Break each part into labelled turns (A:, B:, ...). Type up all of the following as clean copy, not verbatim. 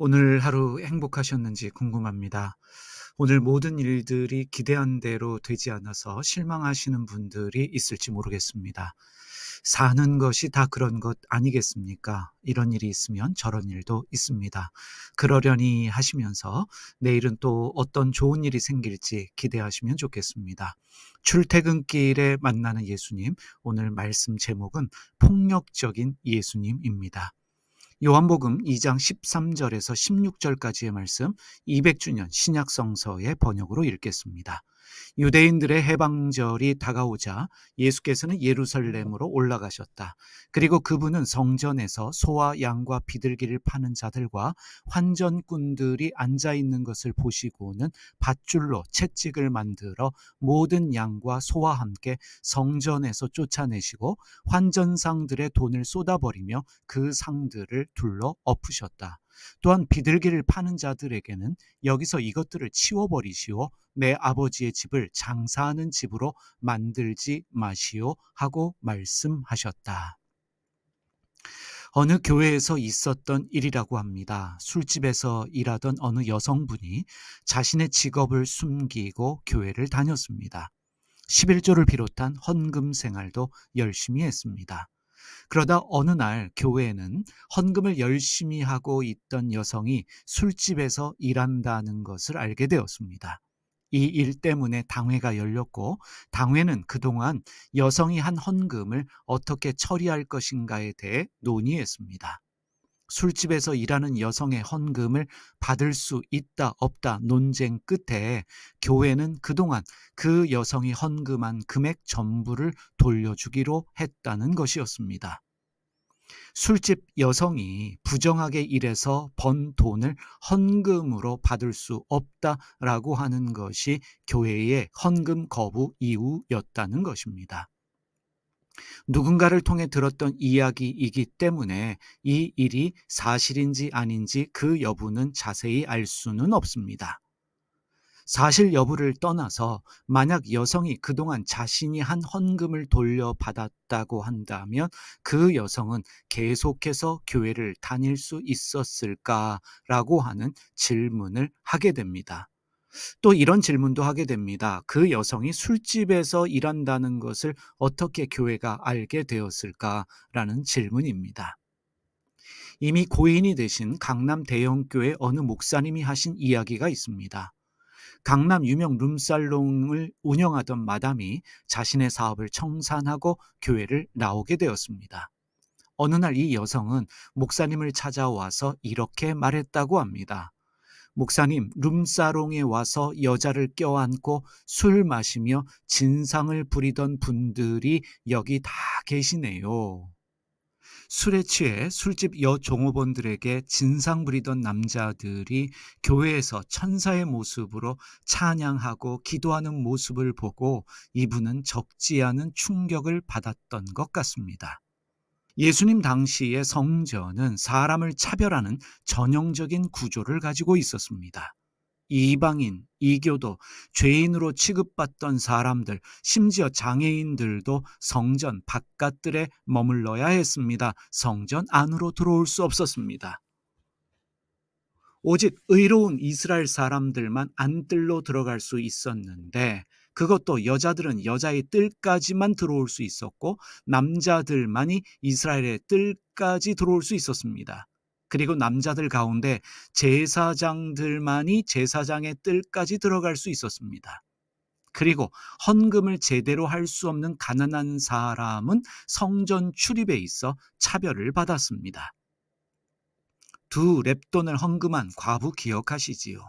A: 오늘 하루 행복하셨는지 궁금합니다. 오늘 모든 일들이 기대한 대로 되지 않아서 실망하시는 분들이 있을지 모르겠습니다. 사는 것이 다 그런 것 아니겠습니까? 이런 일이 있으면 저런 일도 있습니다. 그러려니 하시면서 내일은 또 어떤 좋은 일이 생길지 기대하시면 좋겠습니다. 출퇴근길에 만나는 예수님, 오늘 말씀 제목은 폭력적인 예수님입니다. 요한복음 2장 13절에서 16절까지의 말씀 200주년 신약성서의 번역으로 읽겠습니다. 유대인들의 해방절이 다가오자 예수께서는 예루살렘으로 올라가셨다. 그리고 그분은 성전에서 소와 양과 비둘기를 파는 자들과 환전꾼들이 앉아있는 것을 보시고는 밧줄로 채찍을 만들어 모든 양과 소와 함께 성전에서 쫓아내시고 환전상들의 돈을 쏟아버리며 그 상들을 둘러 엎으셨다. 또한 비둘기를 파는 자들에게는 여기서 이것들을 치워버리시오. 내 아버지의 집을 장사하는 집으로 만들지 마시오 하고 말씀하셨다. 어느 교회에서 있었던 일이라고 합니다. 술집에서 일하던 어느 여성분이 자신의 직업을 숨기고 교회를 다녔습니다. 11조를 비롯한 헌금 생활도 열심히 했습니다. 그러다 어느 날 교회에는 헌금을 열심히 하고 있던 여성이 술집에서 일한다는 것을 알게 되었습니다. 이 일 때문에 당회가 열렸고 당회는 그동안 여성이 한 헌금을 어떻게 처리할 것인가에 대해 논의했습니다. 술집에서 일하는 여성의 헌금을 받을 수 있다 없다 논쟁 끝에 교회는 그동안 그 여성이 헌금한 금액 전부를 돌려주기로 했다는 것이었습니다. 술집 여성이 부정하게 일해서 번 돈을 헌금으로 받을 수 없다라고 하는 것이 교회의 헌금 거부 이유였다는 것입니다. 누군가를 통해 들었던 이야기이기 때문에 이 일이 사실인지 아닌지 그 여부는 자세히 알 수는 없습니다. 사실 여부를 떠나서 만약 여성이 그동안 자신이 한 헌금을 돌려받았다고 한다면 그 여성은 계속해서 교회를 다닐 수 있었을까라고 하는 질문을 하게 됩니다. 또 이런 질문도 하게 됩니다. 그 여성이 술집에서 일한다는 것을 어떻게 교회가 알게 되었을까라는 질문입니다. 이미 고인이 되신 강남 대형교회 어느 목사님이 하신 이야기가 있습니다. 강남 유명 룸살롱을 운영하던 마담이 자신의 사업을 청산하고 교회를 나오게 되었습니다. 어느 날 이 여성은 목사님을 찾아와서 이렇게 말했다고 합니다. 목사님, 룸사롱에 와서 여자를 껴안고 술 마시며 진상을 부리던 분들이 여기 다 계시네요. 술에 취해 술집 여종업원들에게 진상 부리던 남자들이 교회에서 천사의 모습으로 찬양하고 기도하는 모습을 보고 이분은 적지 않은 충격을 받았던 것 같습니다. 예수님 당시의 성전은 사람을 차별하는 전형적인 구조를 가지고 있었습니다. 이방인, 이교도, 죄인으로 취급받던 사람들, 심지어 장애인들도 성전 바깥들에 머물러야 했습니다. 성전 안으로 들어올 수 없었습니다. 오직 의로운 이스라엘 사람들만 안뜰로 들어갈 수 있었는데 그것도 여자들은 여자의 뜰까지만 들어올 수 있었고 남자들만이 이스라엘의 뜰까지 들어올 수 있었습니다. 그리고 남자들 가운데 제사장들만이 제사장의 뜰까지 들어갈 수 있었습니다. 그리고 헌금을 제대로 할 수 없는 가난한 사람은 성전 출입에 있어 차별을 받았습니다. 2 렙돈을 헌금한 과부 기억하시지요?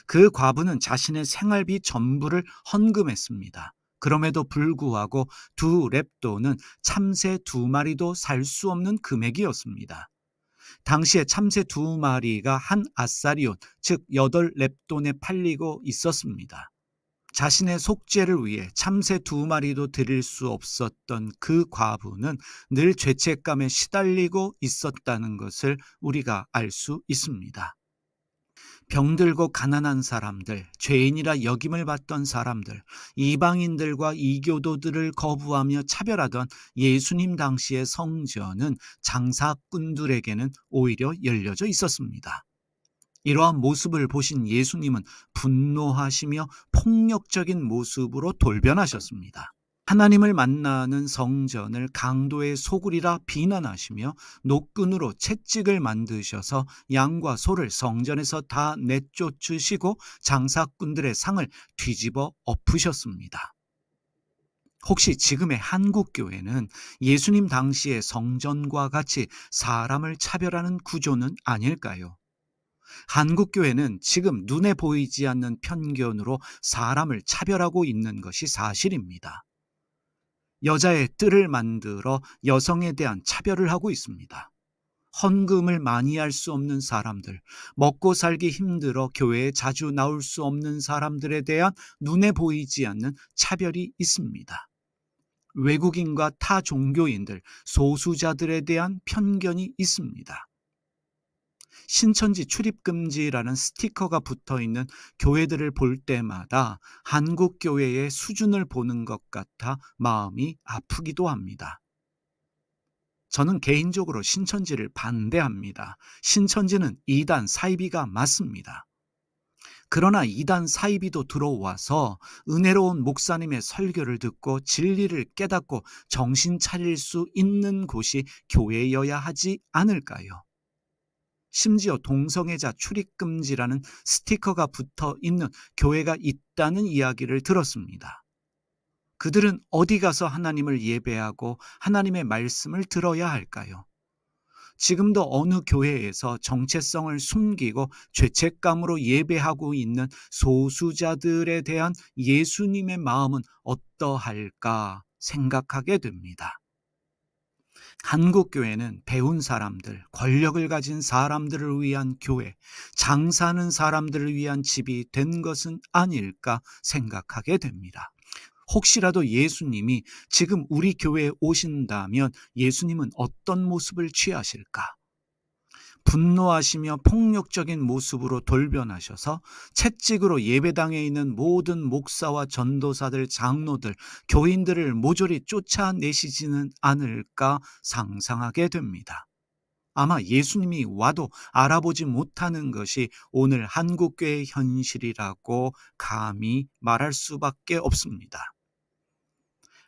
A: 그 과부는 자신의 생활비 전부를 헌금했습니다. 그럼에도 불구하고 2 렙돈은 참새 2마리도 살 수 없는 금액이었습니다. 당시에 참새 2마리가 한 아사리온, 즉 8렙돈에 팔리고 있었습니다. 자신의 속죄를 위해 참새 2마리도 드릴 수 없었던 그 과부는 늘 죄책감에 시달리고 있었다는 것을 우리가 알 수 있습니다. 병들고 가난한 사람들, 죄인이라 여김을 받던 사람들, 이방인들과 이교도들을 거부하며 차별하던 예수님 당시의 성전은 장사꾼들에게는 오히려 열려져 있었습니다. 이러한 모습을 보신 예수님은 분노하시며 폭력적인 모습으로 돌변하셨습니다. 하나님을 만나는 성전을 강도의 소굴이라 비난하시며 노끈으로 채찍을 만드셔서 양과 소를 성전에서 다 내쫓으시고 장사꾼들의 상을 뒤집어 엎으셨습니다. 혹시 지금의 한국교회는 예수님 당시의 성전과 같이 사람을 차별하는 구조는 아닐까요? 한국교회는 지금 눈에 보이지 않는 편견으로 사람을 차별하고 있는 것이 사실입니다. 여자의 뜰을 만들어 여성에 대한 차별을 하고 있습니다. 헌금을 많이 할 수 없는 사람들, 먹고 살기 힘들어 교회에 자주 나올 수 없는 사람들에 대한 눈에 보이지 않는 차별이 있습니다. 외국인과 타 종교인들, 소수자들에 대한 편견이 있습니다. 신천지 출입금지라는 스티커가 붙어 있는 교회들을 볼 때마다 한국 교회의 수준을 보는 것 같아 마음이 아프기도 합니다. 저는 개인적으로 신천지를 반대합니다. 신천지는 이단 사이비가 맞습니다. 그러나 이단 사이비도 들어와서 은혜로운 목사님의 설교를 듣고 진리를 깨닫고 정신 차릴 수 있는 곳이 교회여야 하지 않을까요? 심지어 동성애자 출입금지라는 스티커가 붙어 있는 교회가 있다는 이야기를 들었습니다. 그들은 어디 가서 하나님을 예배하고 하나님의 말씀을 들어야 할까요? 지금도 어느 교회에서 정체성을 숨기고 죄책감으로 예배하고 있는 소수자들에 대한 예수님의 마음은 어떠할까 생각하게 됩니다. 한국교회는 배운 사람들, 권력을 가진 사람들을 위한 교회, 장사하는 사람들을 위한 집이 된 것은 아닐까 생각하게 됩니다. 혹시라도 예수님이 지금 우리 교회에 오신다면 예수님은 어떤 모습을 취하실까? 분노하시며 폭력적인 모습으로 돌변하셔서 채찍으로 예배당에 있는 모든 목사와 전도사들, 장로들, 교인들을 모조리 쫓아내시지는 않을까 상상하게 됩니다. 아마 예수님이 와도 알아보지 못하는 것이 오늘 한국교회의 현실이라고 감히 말할 수밖에 없습니다.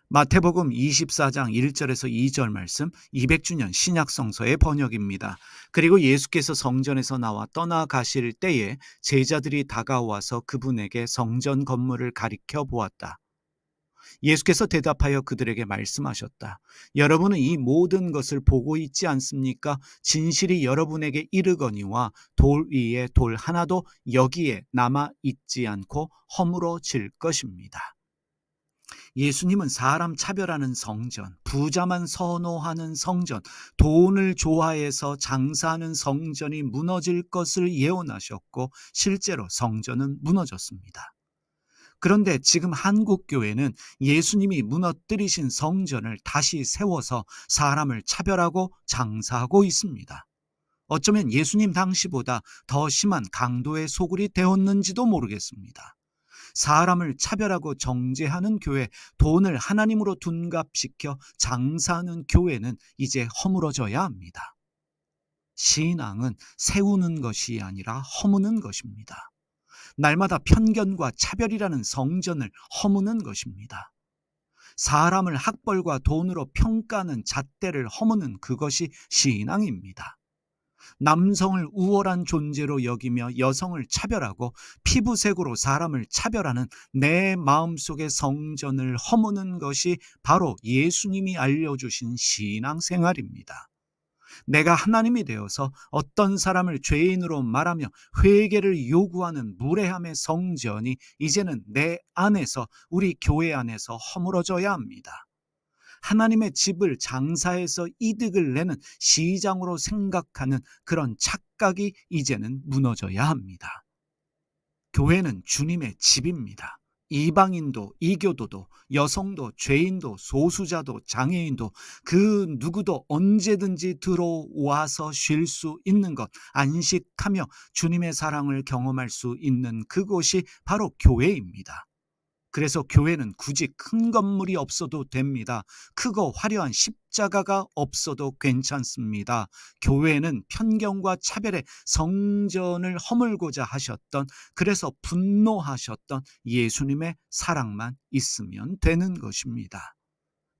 A: 마태복음 24장 1절에서 2절 말씀 200주년 신약성서의 번역입니다. 그리고 예수께서 성전에서 나와 떠나가실 때에 제자들이 다가와서 그분에게 성전 건물을 가리켜 보았다. 예수께서 대답하여 그들에게 말씀하셨다. 여러분은 이 모든 것을 보고 있지 않습니까? 진실이 여러분에게 이르거니와 돌 위에 돌 하나도 여기에 남아 있지 않고 허물어질 것입니다. 예수님은 사람 차별하는 성전, 부자만 선호하는 성전, 돈을 좋아해서 장사하는 성전이 무너질 것을 예언하셨고 실제로 성전은 무너졌습니다. 그런데 지금 한국교회는 예수님이 무너뜨리신 성전을 다시 세워서 사람을 차별하고 장사하고 있습니다. 어쩌면 예수님 당시보다 더 심한 강도의 소굴이 되었는지도 모르겠습니다. 사람을 차별하고 정죄하는 교회, 돈을 하나님으로 둔갑시켜 장사하는 교회는 이제 허물어져야 합니다. 신앙은 세우는 것이 아니라 허무는 것입니다. 날마다 편견과 차별이라는 성전을 허무는 것입니다. 사람을 학벌과 돈으로 평가하는 잣대를 허무는 그것이 신앙입니다. 남성을 우월한 존재로 여기며 여성을 차별하고 피부색으로 사람을 차별하는 내 마음속의 성전을 허무는 것이 바로 예수님이 알려주신 신앙생활입니다. 내가 하나님이 되어서 어떤 사람을 죄인으로 말하며 회개를 요구하는 무례함의 성전이 이제는 내 안에서, 우리 교회 안에서 허물어져야 합니다. 하나님의 집을 장사해서 이득을 내는 시장으로 생각하는 그런 착각이 이제는 무너져야 합니다. 교회는 주님의 집입니다. 이방인도 이교도도 여성도 죄인도 소수자도 장애인도 그 누구도 언제든지 들어와서 쉴 수 있는 것, 안식하며 주님의 사랑을 경험할 수 있는 그곳이 바로 교회입니다. 그래서 교회는 굳이 큰 건물이 없어도 됩니다. 크고 화려한 십자가가 없어도 괜찮습니다. 교회는 편견과 차별의 성전을 허물고자 하셨던, 그래서 분노하셨던 예수님의 사랑만 있으면 되는 것입니다.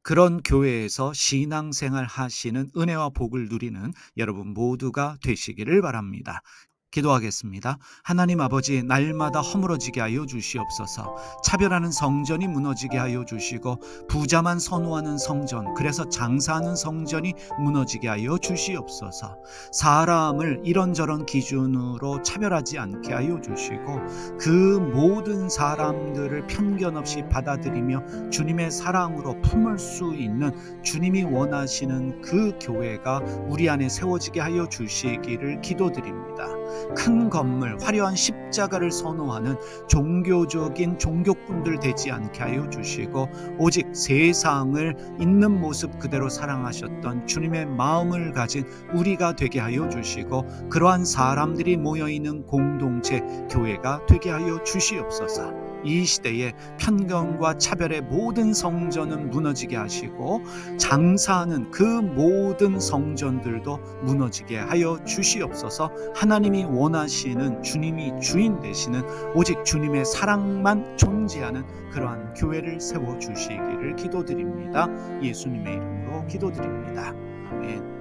A: 그런 교회에서 신앙생활 하시는 은혜와 복을 누리는 여러분 모두가 되시기를 바랍니다. 기도하겠습니다. 하나님 아버지, 날마다 허물어지게 하여 주시옵소서. 차별하는 성전이 무너지게 하여 주시고, 부자만 선호하는 성전, 그래서 장사하는 성전이 무너지게 하여 주시옵소서. 사람을 이런저런 기준으로 차별하지 않게 하여 주시고, 그 모든 사람들을 편견 없이 받아들이며 주님의 사랑으로 품을 수 있는, 주님이 원하시는 그 교회가 우리 안에 세워지게 하여 주시기를 기도드립니다. 큰 건물, 화려한 십자가를 선호하는 종교적인 종교꾼들 되지 않게 하여 주시고, 오직 세상을 있는 모습 그대로 사랑하셨던 주님의 마음을 가진 우리가 되게 하여 주시고, 그러한 사람들이 모여있는 공동체, 교회가 되게 하여 주시옵소서. 이 시대에 편견과 차별의 모든 성전은 무너지게 하시고, 장사하는 그 모든 성전들도 무너지게 하여 주시옵소서. 하나님이 원하시는, 주님이 주인 되시는 오직 주님의 사랑만 존재하는 그러한 교회를 세워주시기를 기도드립니다. 예수님의 이름으로 기도드립니다. 아멘.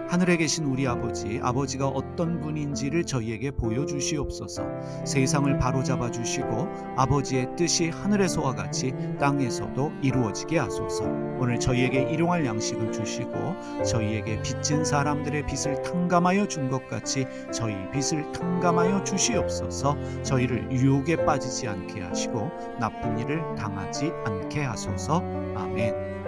A: 하늘에 계신 우리 아버지, 아버지가 어떤 분인지를 저희에게 보여주시옵소서. 세상을 바로잡아 주시고 아버지의 뜻이 하늘에서와 같이 땅에서도 이루어지게 하소서. 오늘 저희에게 일용할 양식을 주시고, 저희에게 빚진 사람들의 빚을 탕감하여 준 것 같이 저희 빚을 탕감하여 주시옵소서. 저희를 유혹에 빠지지 않게 하시고 나쁜 일을 당하지 않게 하소서. 아멘.